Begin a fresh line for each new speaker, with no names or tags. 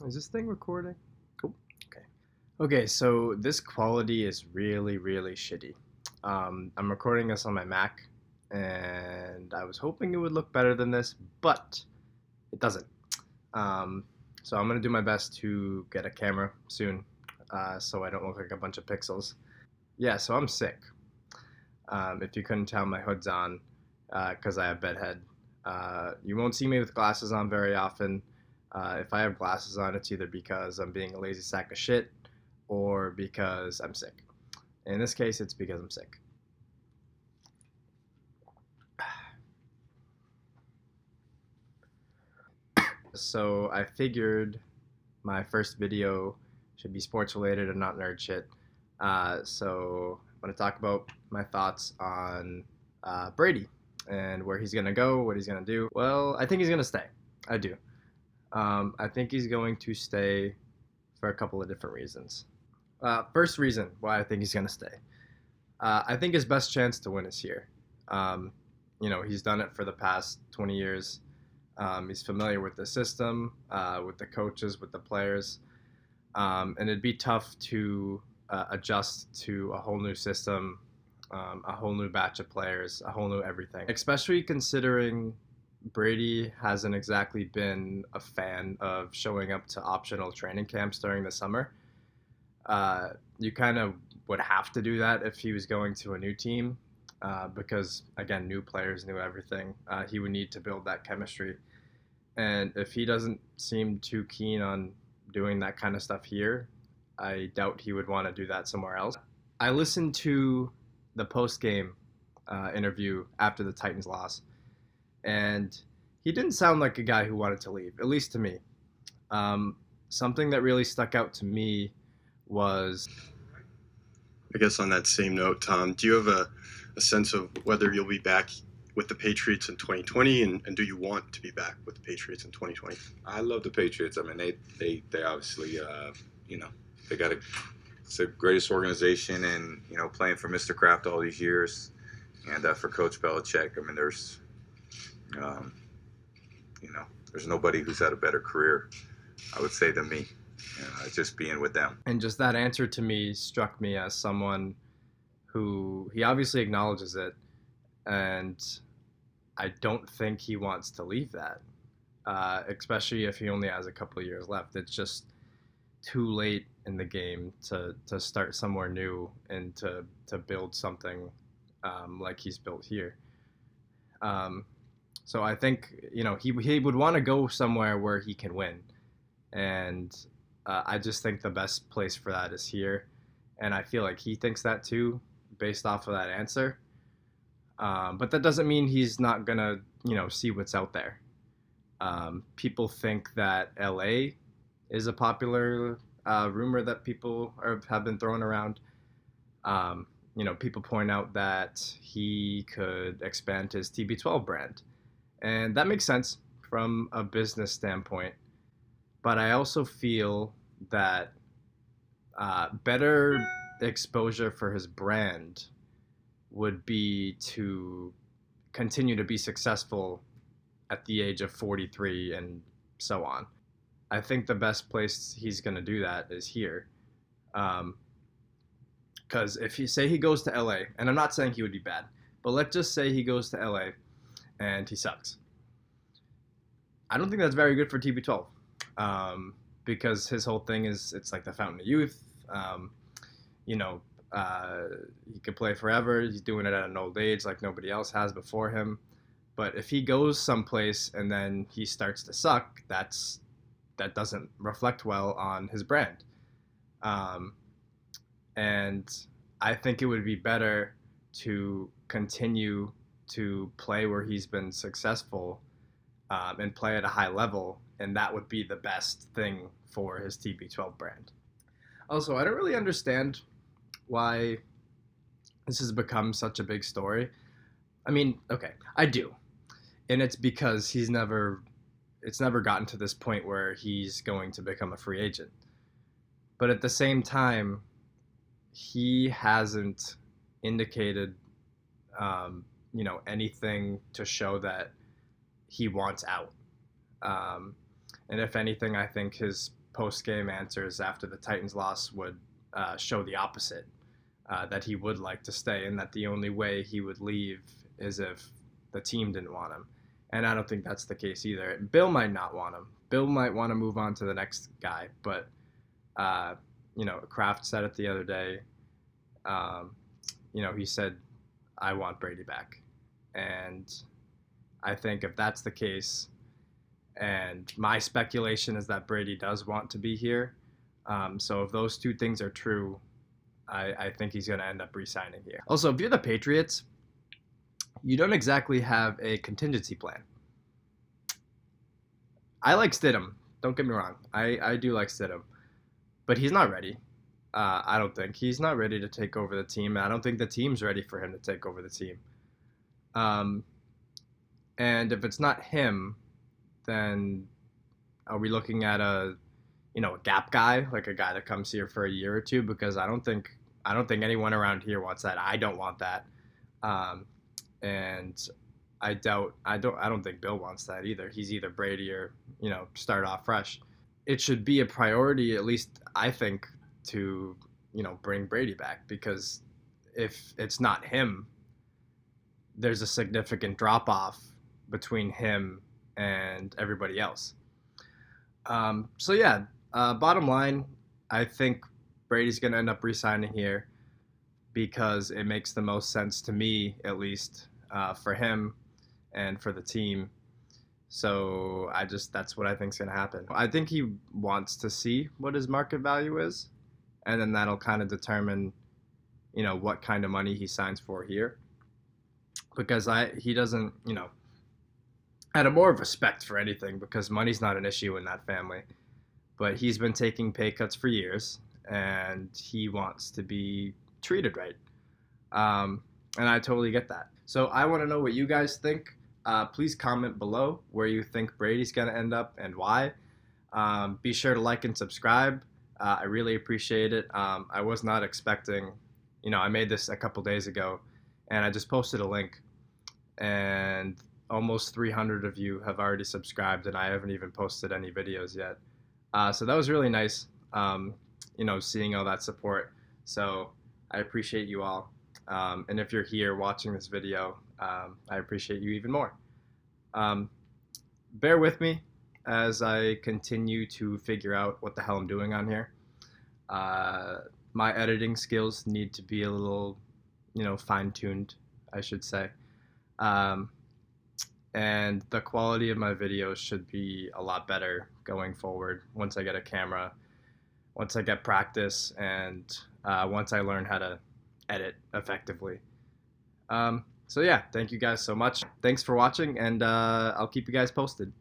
Is this thing recording? Cool. Okay. Okay, so this quality is really, really shitty. I'm recording this on my Mac, and I was hoping it would look better than this, but it doesn't. Um, so I'm gonna do my best to get a camera soon, so I don't look like a bunch of pixels. Yeah, so I'm sick. If you couldn't tell, my hood's on because I have bedhead. You won't see me with glasses on very often. If I have glasses on, it's either because I'm being a lazy sack of shit or because I'm sick. In this case, it's because I'm sick. So I figured my first video should be sports related and not nerd shit. So I'm going to talk about my thoughts on Brady and where he's going to go, what he's going to do. Well, I think he's going to stay. I do. I think he's going to stay for a couple of different reasons. First reason why I think he's going to stay. I think his best chance to win is here. Um, he's done it for the past 20 years. He's familiar with the system, with the coaches, with the players. And it'd be tough to adjust to a whole new system, a whole new batch of players, a whole new everything. Especially considering Brady hasn't exactly been a fan of showing up to optional training camps during the summer. You kind of would have to do that if he was going to a new team, because again, new players, new everything. He would need to build that chemistry, and if he doesn't seem too keen on doing that kind of stuff here, I doubt he would want to do that somewhere else. I listened to the post-game interview after the Titans loss, and he didn't sound like a guy who wanted to leave, at least to me. Something that really stuck out to me was,
I guess on that same note, Tom, do you have a sense of whether you'll be back with the Patriots in 2020, and do you want to be back with the Patriots in 2020?
I love the Patriots. I mean, they obviously, they got it's the greatest organization, and playing for Mr. Kraft all these years, and for Coach Belichick. I mean, um, there's nobody who's had a better career, I would say, than me. Just being with them.
and just that answer to me struck me as someone who he obviously acknowledges it, and I don't think he wants to leave that, especially if he only has a couple of years left. It's just too late in the game to start somewhere new and to build something like he's built here. So I think he would want to go somewhere where he can win, and I just think the best place for that is here, and I feel like he thinks that too, based off of that answer. But that doesn't mean he's not gonna see what's out there. People think that LA is a popular rumor that have been throwing around. People point out that he could expand his TB12 brand, and that makes sense from a business standpoint. But I also feel that better exposure for his brand would be to continue to be successful at the age of 43 and so on. I think the best place he's going to do that is here. Because if you say he goes to LA, and I'm not saying he would be bad, but let's just say he goes to LA and he sucks. I don't think that's very good for TB12. Because his whole thing is it's like the fountain of youth. He could play forever. He's doing it at an old age like nobody else has before him. But if he goes someplace and then he starts to suck, that doesn't reflect well on his brand. And I think it would be better to continue to play where he's been successful, and play at a high level, and that would be the best thing for his TB12 brand. Also, I don't really understand why this has become such a big story. I mean, okay, I do. And it's because it's never gotten to this point where he's going to become a free agent. But at the same time, he hasn't indicated, anything to show that he wants out. And if anything, I think his post-game answers after the Titans loss would show the opposite, that he would like to stay and that the only way he would leave is if the team didn't want him. And I don't think that's the case either. Bill might not want him. Bill might want to move on to the next guy, but Kraft said it the other day. He said, "I want Brady back," and I think if that's the case, and my speculation is that Brady does want to be here. So if those two things are true, I think he's going to end up re-signing here. Also, if you're the Patriots, you don't exactly have a contingency plan. I like Stidham. Don't get me wrong. I do like Stidham. But he's not ready. I don't think. He's not ready to take over the team. I don't think the team's ready for him to take over the team. And if it's not him, then are we looking at a gap guy, like a guy that comes here for a year or two? Because I don't think anyone around here wants that. I don't want that. And I don't think Bill wants that either. He's either Brady or, start off fresh. It should be a priority, at least I think, to, bring Brady back, because if it's not him, there's a significant drop off between him and everybody else. Bottom line, I think Brady's going to end up re-signing here because it makes the most sense to me, at least, for him and for the team. So that's what I think is going to happen. I think he wants to see what his market value is, and then that'll kind of determine, what kind of money he signs for here. Because he doesn't, out of more respect for anything, because money's not an issue in that family. But he's been taking pay cuts for years, and he wants to be treated right. And I totally get that. So I want to know what you guys think. Please comment below where you think Brady's going to end up and why. Be sure to like and subscribe. I really appreciate it. I was not expecting, I made this a couple days ago, and I just posted a link, and almost 300 of you have already subscribed, and I haven't even posted any videos yet. So that was really nice, seeing all that support. So I appreciate you all. And if you're here watching this video, I appreciate you even more. Bear with me as I continue to figure out what the hell I'm doing on here. My editing skills need to be a little, fine-tuned, I should say. And the quality of my videos should be a lot better going forward once I get a camera, once I get practice, and once I learn how to edit effectively. Thank you guys so much. Thanks for watching, and I'll keep you guys posted.